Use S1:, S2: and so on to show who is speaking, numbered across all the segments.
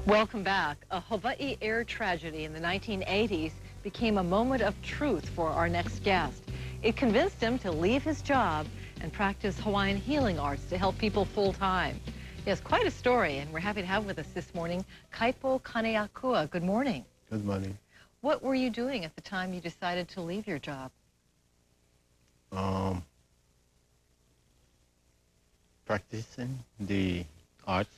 S1: Welcome back. A Hawaii air tragedy in the 1980s became a moment of truth for our next guest. It convinced him to leave his job and practice Hawaiian healing arts to help people full-time. He has quite a story, and we're happy to have with us this morning Kaipo Kaneakua. Good morning.
S2: Good morning.
S1: What were you doing at the time you decided to leave your job?
S2: Practicing the arts.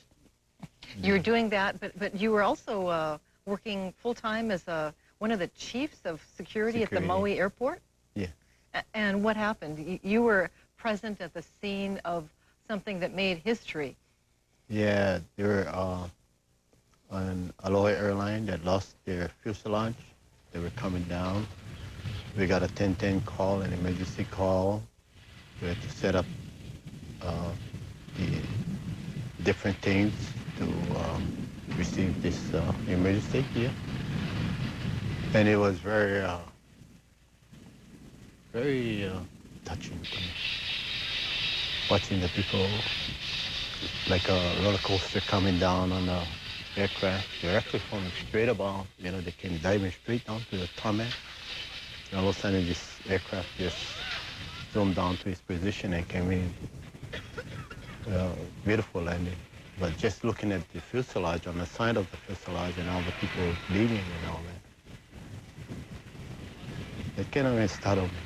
S1: You were doing that, but you were also working full-time as one of the chiefs of security at the Maui airport?
S2: Yeah.
S1: And what happened? You were present at the scene of something that made history.
S2: Yeah, they were on Aloha airline that lost their fuselage. They were coming down. We got a 1010 call, an emergency call. We had to set up the different things to receive this emergency here. And it was very touching to me. Watching the people like a roller coaster coming down on the aircraft. They're actually falling straight above, you know, they came diving straight down to the tarmac. And all of a sudden this aircraft just zoomed down to its position and came in. Beautiful landing. But just looking at the fuselage, on the side of the fuselage and all the people bleeding and all that, it kind of startled me.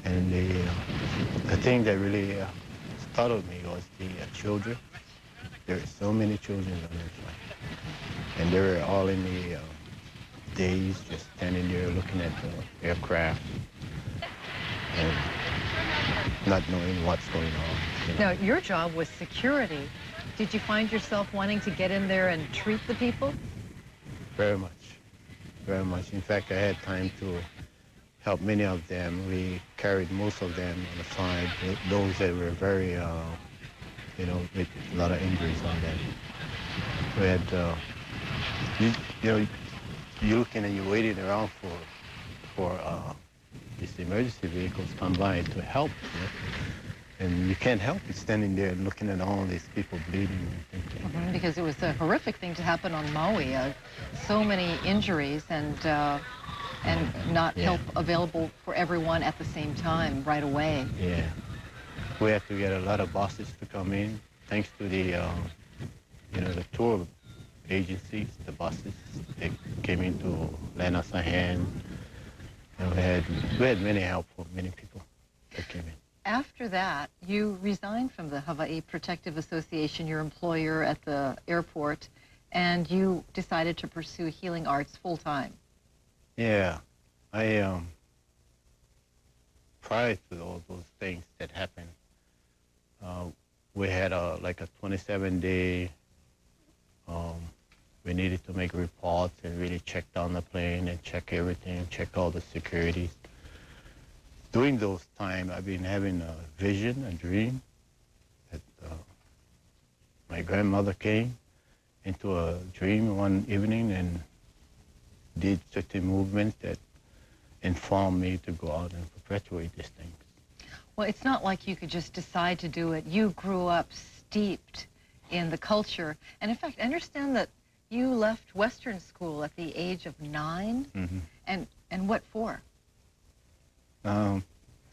S2: And the thing that really startled me was the children. There are so many children on this flight. And they were all in the daze, just standing there looking at the aircraft and not knowing what's going on. You know.
S1: Now, your job was security. Did you find yourself wanting to get in there and treat the people?
S2: Very much, very much. In fact, I had time to help many of them. We carried most of them on the side, those that were very, you know, with a lot of injuries on them. We had, you know, you're looking and you're waiting around for these emergency vehicles come by to help. You know? And you can't help but standing there looking at all these people bleeding.
S1: Because it was a horrific thing to happen on Maui. So many injuries and not help available for everyone at the same time right away.
S2: Yeah. We had to get a lot of buses to come in, thanks to the, you know, the tour agencies, the buses. They came in to lend us a hand. And we had many help for many people that came in.
S1: After that, you resigned from the Hawaii Protective Association, your employer at the airport, and you decided to pursue healing arts full-time.
S2: Yeah, prior to all those things that happened, we had like a 27-day, we needed to make reports and really check down the plane and check everything, check all the securities. During those times, I've been having a vision, a dream, that my grandmother came into a dream one evening and did certain movements that informed me to go out and perpetuate these things.
S1: Well, it's not like you could just decide to do it. You grew up steeped in the culture. And in fact, I understand that you left Western school at the age of 9. Mm-hmm. And what for?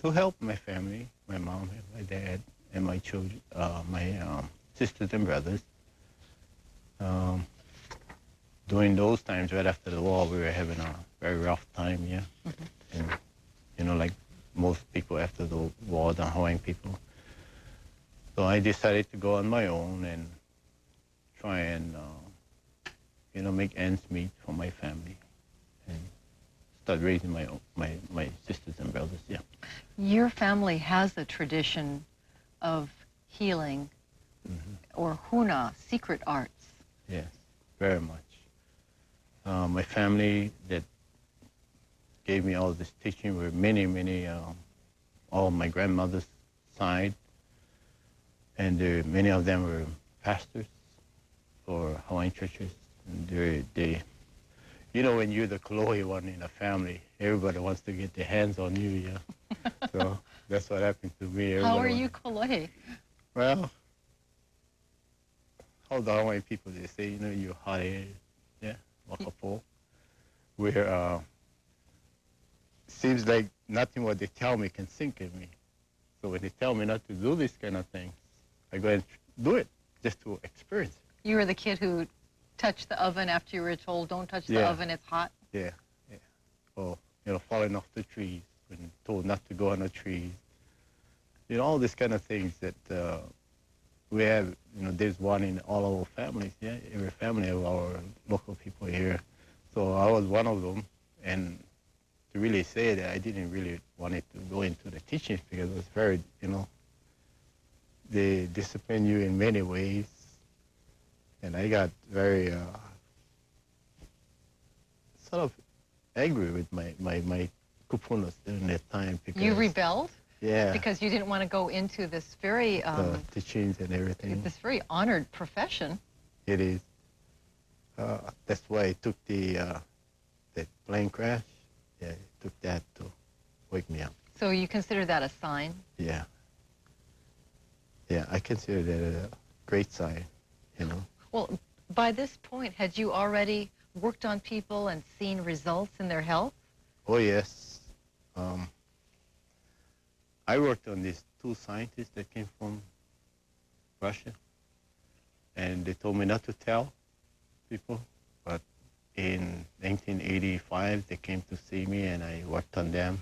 S2: To help my family, my mom and my dad and my children, my sisters and brothers. During those times, right after the war, we were having a very rough time, yeah. Mm-hmm. And, you know, like most people after the war, the Hawaiian people. So I decided to go on my own and try and, you know, make ends meet for my family and start raising my sisters and brothers, yeah.
S1: Your family has a tradition of healing, or huna, secret arts.
S2: Yes, very much. My family that gave me all this teaching were many, all my grandmother's side, and many of them were pastors for Hawaiian churches. And they, you know, when you're the Kolohe one in a family, everybody wants to get their hands on you, yeah. So that's what happened to me.
S1: How are you Kolohe?
S2: Well, how the Hawaiian people, they say, you know, you're hot-headed, yeah, wakapo, where seems like nothing what they tell me can sink in me. So when they tell me not to do this kind of things, I go and do it just to experience it.
S1: You were the kid who touched the oven after you were told, don't touch the oven, it's hot?
S2: Yeah, yeah. Or, you know, falling off the trees when told not to go on the trees. You know, all these kind of things that we have, you know, there's one in all our families, yeah, every family of our local people here. So I was one of them, and to really say that I didn't really want it to go into the teaching because it was very, you know, they discipline you in many ways, and I got very sort of angry with my kupunas during that time. Because
S1: you rebelled?
S2: Yeah.
S1: Because you didn't want to go into this very...
S2: teachings and everything.
S1: This very honored profession.
S2: It is. That's why I took the plane crash. Yeah, I took that to wake me up.
S1: So you consider that a sign?
S2: Yeah. Yeah, I consider that a great sign, you know.
S1: Well, by this point, had you already worked on people and seen results in their health?
S2: Oh, yes. I worked on these two scientists that came from Russia, and they told me not to tell people, but in 1985, they came to see me, and I worked on them.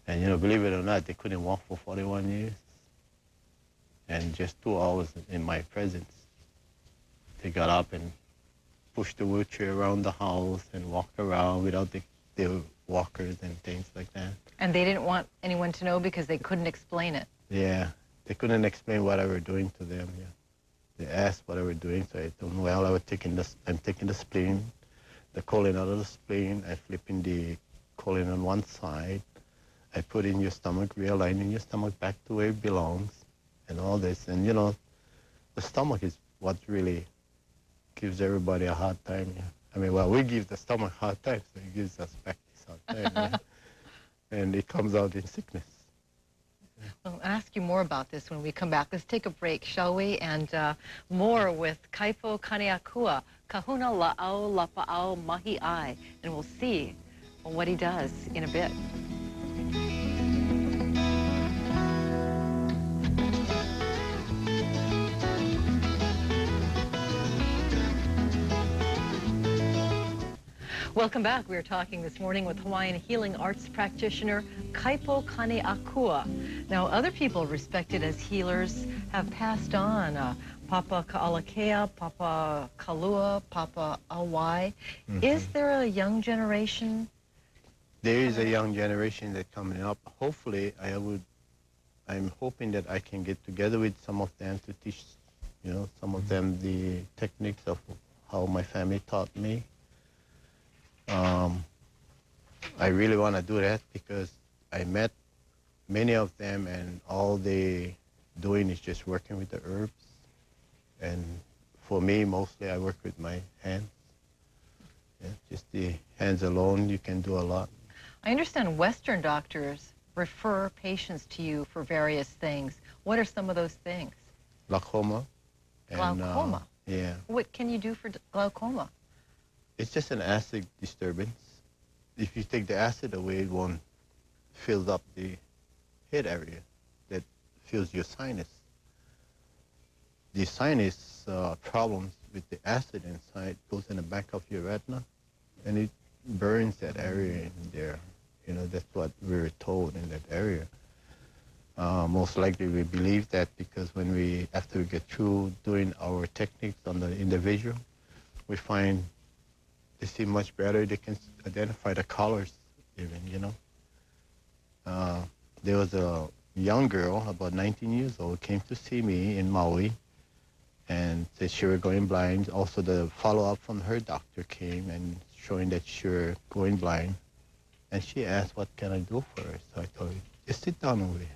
S2: And, you know, believe it or not, they couldn't walk for 41 years. And just 2 hours in my presence, they got up and pushed the wheelchair around the house and walked around without the walkers and things like that.
S1: And they didn't want anyone to know because they couldn't explain it?
S2: Yeah, they couldn't explain what I was doing to them, yeah. They asked what I was doing, so I told them, well, I'm taking the spleen, the colon out of the spleen, I flip in the colon on one side, I put in your stomach, realigning your stomach back to where it belongs, and all this. And, you know, the stomach is what really gives everybody a hard time, yeah. I mean, well, we give the stomach a hard time, so it gives us back this hard time, yeah. And it comes out in sickness.
S1: Well, I'll ask you more about this when we come back. Let's take a break, shall we? And more with Kaipo Kaneakua, Kahuna La'au, lapa'au, Mahi'ai. And we'll see what he does in a bit. Welcome back. We're talking this morning with Hawaiian healing arts practitioner Kaipo Kaneakua. Now, other people respected as healers have passed on. Papa Ka'alakea, Papa Kalua, Papa Awai. Is there a young generation?
S2: There is a young generation that's coming up. Hopefully, I'm hoping that I can get together with some of them to teach, you know, some of them the techniques of how my family taught me. I really want to do that because I met many of them, and all they doing is just working with the herbs. And for me, mostly I work with my hands. Yeah, just the hands alone, you can do a lot. I
S1: understand Western doctors refer patients to you for various things. What are some of those things?
S2: Glaucoma.
S1: Glaucoma?
S2: Yeah.
S1: What can you do for glaucoma?
S2: It's just an acid disturbance. If you take the acid away, it won't fill up the head area that fills your sinus. The sinus problems with the acid inside goes in the back of your retina, and it burns that area in there. You know, that's what we were told in that area. Most likely we believe that because after we get through doing our techniques on the individual, we find they see much better. They can identify the colors even, you know. There was a young girl, about 19 years old, came to see me in Maui and said she was going blind. Also, the follow-up from her doctor came and showing that she was going blind. And she asked, what can I do for her? So I told her, just sit down over there.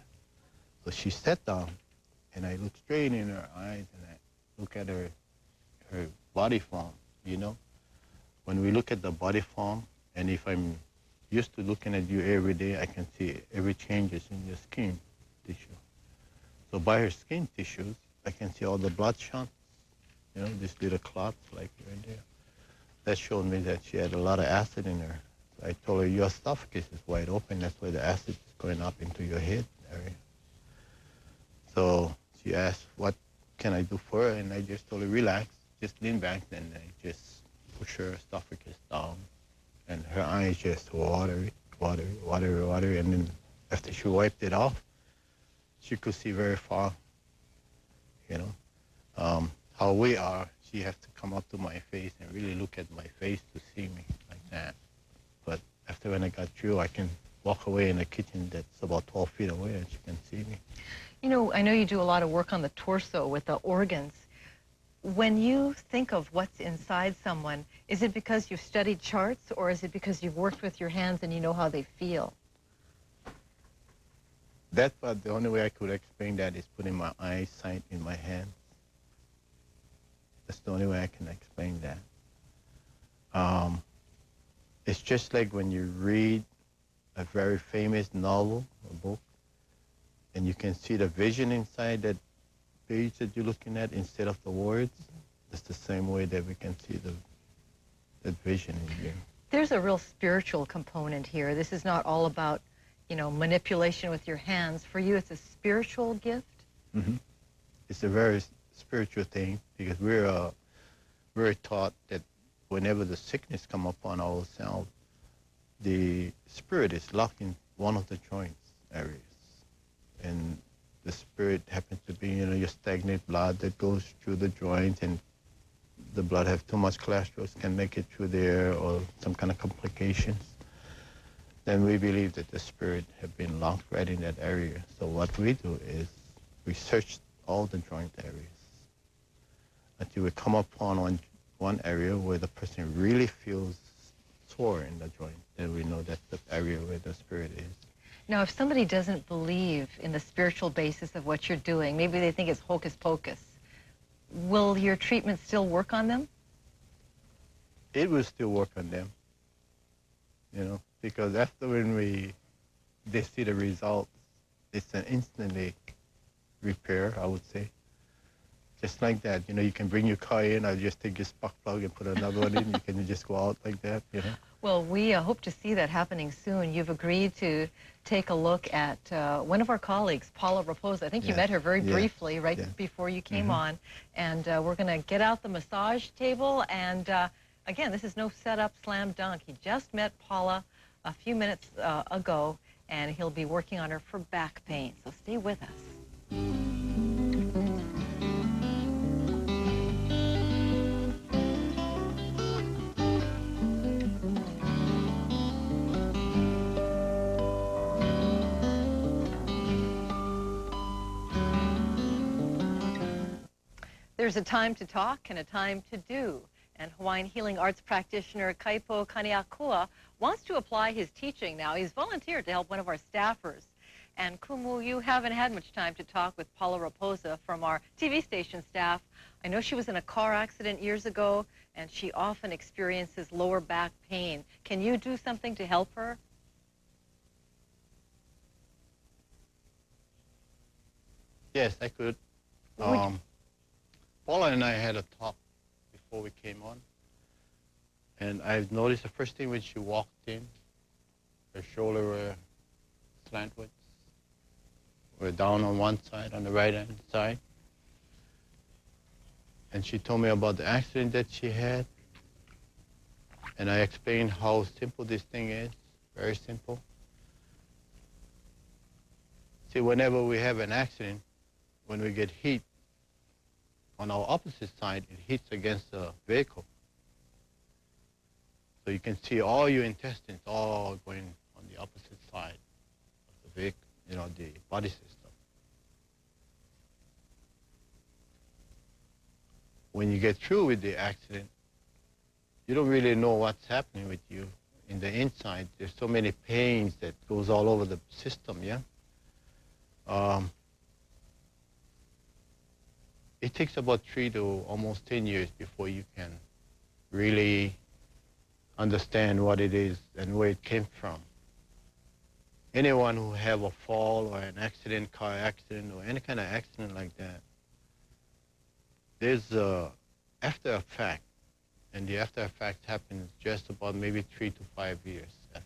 S2: So she sat down, and I looked straight in her eyes, and I look at her body form, you know. When we look at the body form, and if I'm used to looking at you every day, I can see every changes in your skin tissue. So by her skin tissues, I can see all the bloodshot these little clots like right there. That showed me that she had a lot of acid in her. So I told her, your esophagus is wide open. That's why the acid is going up into your head area. So she asked, what can I do for her? And I just told her, relax, just lean back. And I just push her esophagus down. And her eyes just watery. And then after she wiped it off, she could see very far, How we are, she has to come up to my face and really look at my face to see me like that. But after when I got through, I can walk away in the kitchen that's about 12 feet away and she can see me.
S1: I know you do a lot of work on the torso with the organs. When you think of what's inside someone, is it because you've studied charts or is it because you've worked with your hands and you know how they feel?
S2: That part, the only way I could explain that is putting my eyesight in my hand. That's the only way I can explain that. It's just like when you read a very famous novel or book, and you can see the vision inside that page that you're looking at instead of the words. It's the same way that we can see that vision in you.
S1: There's a real spiritual component here. This is not all about, manipulation with your hands. For you, it's a spiritual gift?
S2: Mm-hmm. It's a very spiritual thing because we're taught that whenever the sickness come upon ourselves, the spirit is locked in one of the joints areas. And the spirit happens to be, your stagnant blood that goes through the joint, and the blood have too much cholesterol, can make it through there or some kind of complications. Then we believe that the spirit have been locked right in that area. So what we do is we search all the joint areas until we come upon one area where the person really feels sore in the joint. Then we know that's the area where the spirit is.
S1: Now, if somebody doesn't believe in the spiritual basis of what you're doing, maybe they think it's hocus pocus, will your treatment still work on them?
S2: It will still work on them, because after when they see the results, it's an instantly repair, I would say. Just like that, you can bring your car in, I'll just take your spark plug and put another one in, you can just go out like that,
S1: Well, we hope to see that happening soon. You've agreed to take a look at one of our colleagues, Paula Raposa. I think you met her very briefly before you came on. And we're going to get out the massage table. And again, this is no setup, slam dunk. He just met Paula a few minutes ago, and he'll be working on her for back pain. So stay with us. There's a time to talk and a time to do. And Hawaiian healing arts practitioner Kaipo Kaneakua wants to apply his teaching now. He's volunteered to help one of our staffers. And Kumu, you haven't had much time to talk with Paula Raposa from our TV station staff. I know she was in a car accident years ago, and she often experiences lower back pain. Can you do something to help her?
S2: Yes, I could. Paula and I had a talk before we came on, and I've noticed the first thing when she walked in, her shoulder were slantwards, were down on one side, on the right-hand side. And she told me about the accident that she had, and I explained how simple this thing is, very simple. See, whenever we have an accident, when we get heat, on our opposite side, it hits against the vehicle. So you can see all your intestines all going on the opposite side of the vehicle, the body system. When you get through with the accident, you don't really know what's happening with you in the inside. There's so many pains that goes all over the system, It takes about 3 to almost 10 years before you can really understand what it is and where it came from. Anyone who have a fall or an accident, car accident, or any kind of accident like that, there's after effect, and the after effect happens just about maybe 3 to 5 years after that.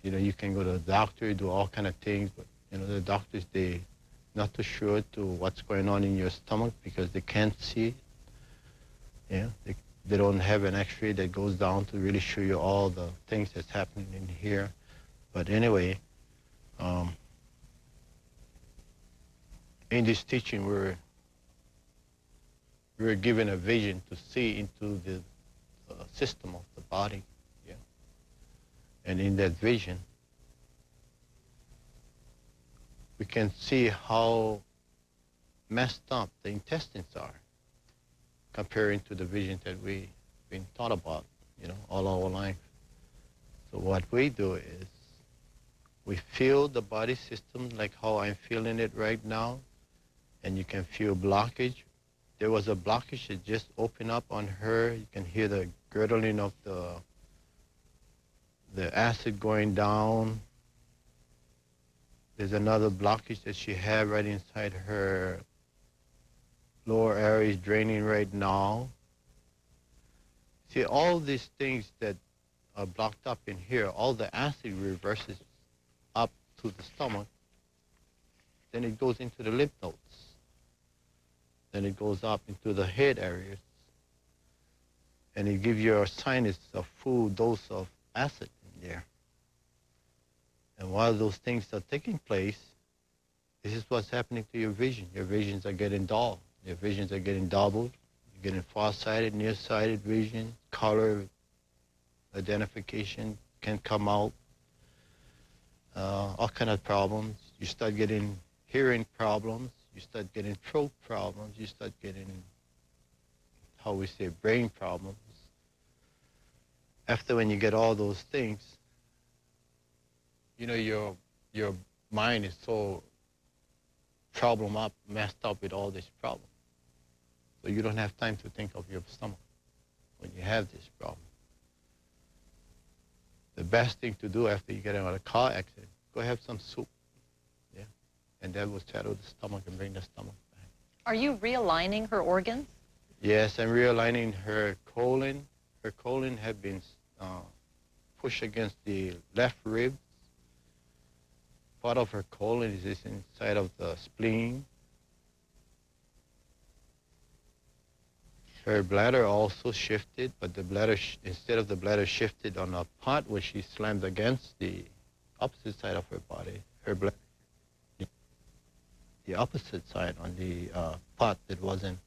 S2: You know, you can go to the doctor, do all kind of things, but you know, the doctors, they not too sure to what's going on in your stomach because they can't see it. Yeah, they don't have an X-ray that goes down to really show you all the things that's happening in here. But anyway, in this teaching, we're given a vision to see into the system of the body. Yeah, and in that vision, we can see how messed up the intestines are comparing to the vision that we've been taught about, you know, all our life. So what we do is we feel the body system like how I'm feeling it right now, and you can feel blockage. There was a blockage that just opened up on her. You can hear the gurgling of the acid going down. There's another blockage that she had right inside her lower areas draining right now. See, all these things that are blocked up in here, all the acid reverses up to the stomach. Then it goes into the lymph nodes. Then it goes up into the head areas. And it gives your sinus a full dose of acid in there. And while those things are taking place, this is what's happening to your vision. Your visions are getting dull. Your visions are getting doubled. You're getting far-sighted, near-sighted vision, color identification can't come out, all kind of problems. You start getting hearing problems. You start getting throat problems. You start getting, how we say, brain problems. After when you get all those things, you know, your mind is so messed up with all these problems. So you don't have time to think of your stomach when you have this problem. The best thing to do after you get out of a car accident, go have some soup. Yeah, and that will settle the stomach and bring the stomach back.
S1: Are you realigning her organs?
S2: Yes, I'm realigning her colon. Her colon had been pushed against the left rib. Part of her colon is inside of the spleen. Her bladder also shifted, but the bladder, instead of the bladder shifted on a part where she slammed against the opposite side of her body, her bladder, the opposite side on the part that wasn't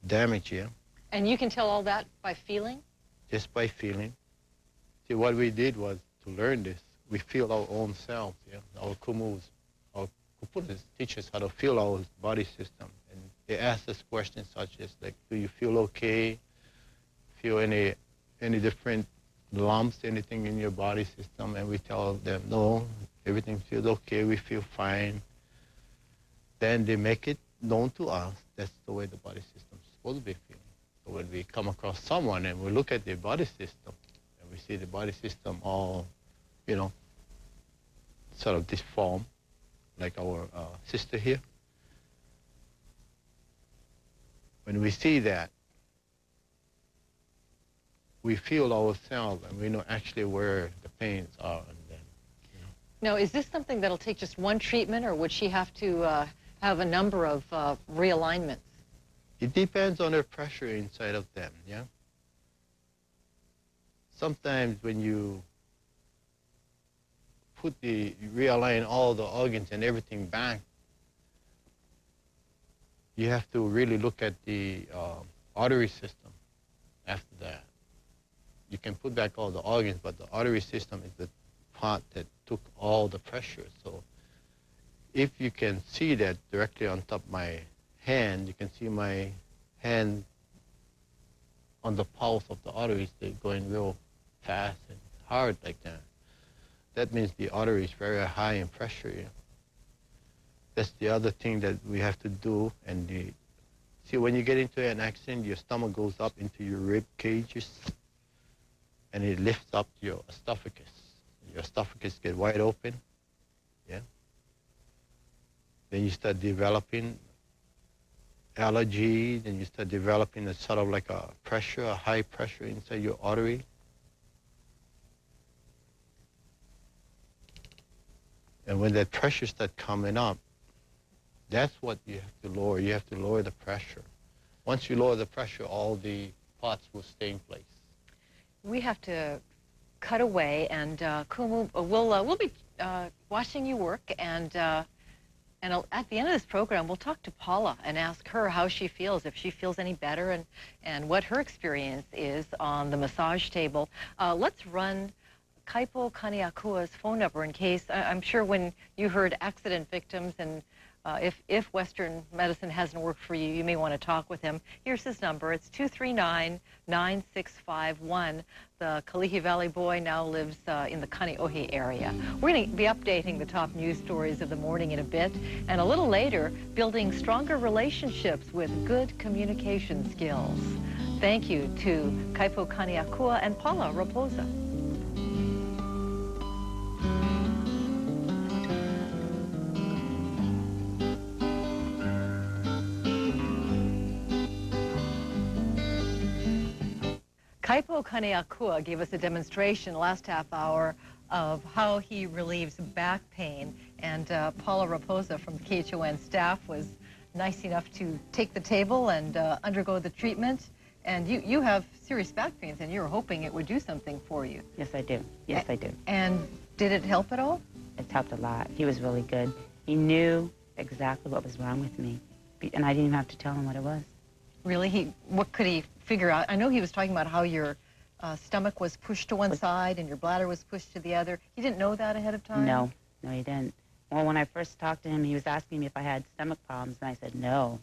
S2: damaged here.
S1: And you can tell all that by feeling?
S2: Just by feeling. See, what we did was to learn this. We feel our own selves, yeah. Our kumus, our kupunas teach us how to feel our body system. And they ask us questions such as, like, do you feel okay? Feel any different lumps, anything in your body system? And we tell them, no, everything feels okay, we feel fine. Then they make it known to us. That's the way the body system is supposed to be feeling. So when we come across someone and we look at their body system, and we see the body system all, you know, sort of deformed, like our sister here. When we see that, we feel ourselves and we know actually where the pains are. And then, you know.
S1: Now, is this something that'll take just one treatment, or would she have to have a number of realignments?
S2: It depends on the pressure inside of them, yeah? Sometimes when you realign all the organs and everything back, you have to really look at the artery system after that. You can put back all the organs, but the artery system is the part that took all the pressure. So if you can see that directly on top of my hand, you can see my hand on the pulse of the arteries. They're going real fast and hard like that. That means the artery is very high in pressure. Yeah? That's the other thing that we have to do. And see, when you get into an accident, your stomach goes up into your rib cages, and it lifts up your esophagus. Your esophagus gets wide open. Yeah. Then you start developing allergy, then you start developing a sort of like a pressure, a high pressure inside your artery. And when that pressure starts coming up, that's what you have to lower. You have to lower the pressure. Once you lower the pressure, all the parts will stay in place.
S1: We have to cut away, and Kumu, we'll be watching you work, and at the end of this program, we'll talk to Paula and ask her how she feels, if she feels any better, and what her experience is on the massage table. Let's run Kaipo Kaneakua's phone number in case, I'm sure when you heard accident victims and if Western medicine hasn't worked for you, you may want to talk with him. Here's his number. It's 239-9651. The Kalihi Valley boy now lives in the Kaneohe area. We're going to be updating the top news stories of the morning in a bit, and a little later, building stronger relationships with good communication skills. Thank you to Kaipo Kaneakua and Paula Raposa. Kaipo Kaneakua gave us a demonstration last half hour of how he relieves back pain, and Paula Raposa from the KHON staff was nice enough to take the table and undergo the treatment. And you have serious back pains, and you were hoping it would do something for you.
S3: Yes, I do. Yes, I do.
S1: And did it help at all?
S3: It's helped a lot. He was really good. He knew exactly what was wrong with me, and I didn't even have to tell him what it was.
S1: Really? What could he figure out? I know he was talking about how your stomach was pushed to one side and your bladder was pushed to the other. He didn't know that ahead of time?
S3: No, he didn't. Well, when I first talked to him, he was asking me if I had stomach problems, and I said no.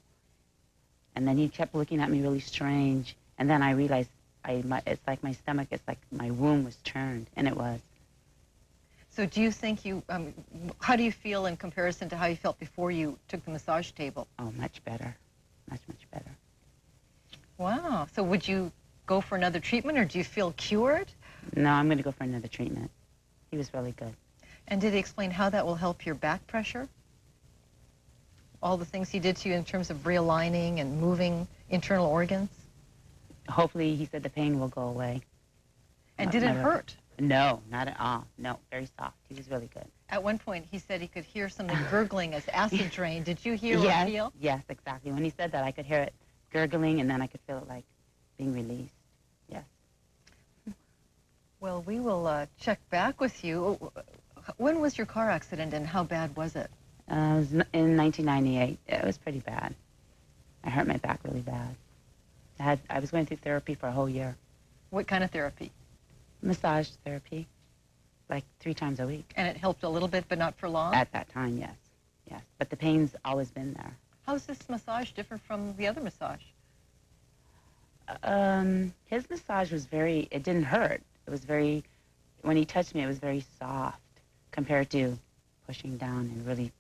S3: And then he kept looking at me really strange, and then I realized it's like my stomach, it's like my womb was turned, and it was.
S1: So do you think how do you feel in comparison to how you felt before you took the massage table?
S3: Oh, much better. Much, much better.
S1: Wow. So would you go for another treatment, or do you feel cured?
S3: No, I'm going to go for another treatment. He was really good.
S1: And did he explain how that will help your back pressure? All the things he did to you in terms of realigning and moving internal organs?
S3: Hopefully, he said the pain will go away.
S1: And did it hurt?
S3: No, not at all. No, very soft. He was really good.
S1: At one point, he said he could hear something gurgling as acid drained. Did you hear or feel?
S3: Yes, exactly. When he said that, I could hear it gurgling, and then I could feel it like being released. Yes.
S1: Well, we will check back with you. When was your car accident, and how bad was it?
S3: It was in 1998. It was pretty bad. I hurt my back really bad. I was going through therapy for a whole year.
S1: What kind of therapy?
S3: Massage therapy, like 3 times a week.
S1: And it helped a little bit, but not for long?
S3: At that time, yes. Yes. But the pain's always been there.
S1: How's this massage different from the other massage?
S3: His massage was it didn't hurt. It was when he touched me, it was very soft compared to pushing down and really,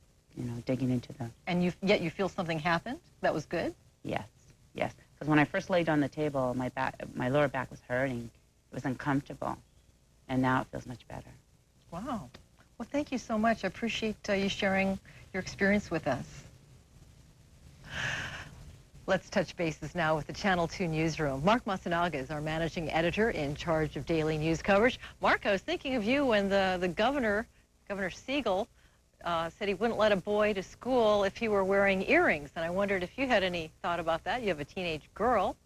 S3: digging into the... And
S1: yet you feel something happened? That was good?
S3: Yes, yes. Because when I first laid on the table, my lower back was hurting. It was uncomfortable. And now it feels much better.
S1: Wow. Well, thank you so much. I appreciate you sharing your experience with us. Let's touch bases now with the Channel 2 newsroom. Mark Masanaga is our managing editor in charge of daily news coverage. Mark, I was thinking of you when the Governor Siegel, said he wouldn't let a boy to school if he were wearing earrings, and I wondered if you had any thought about that. You have a teenage girl.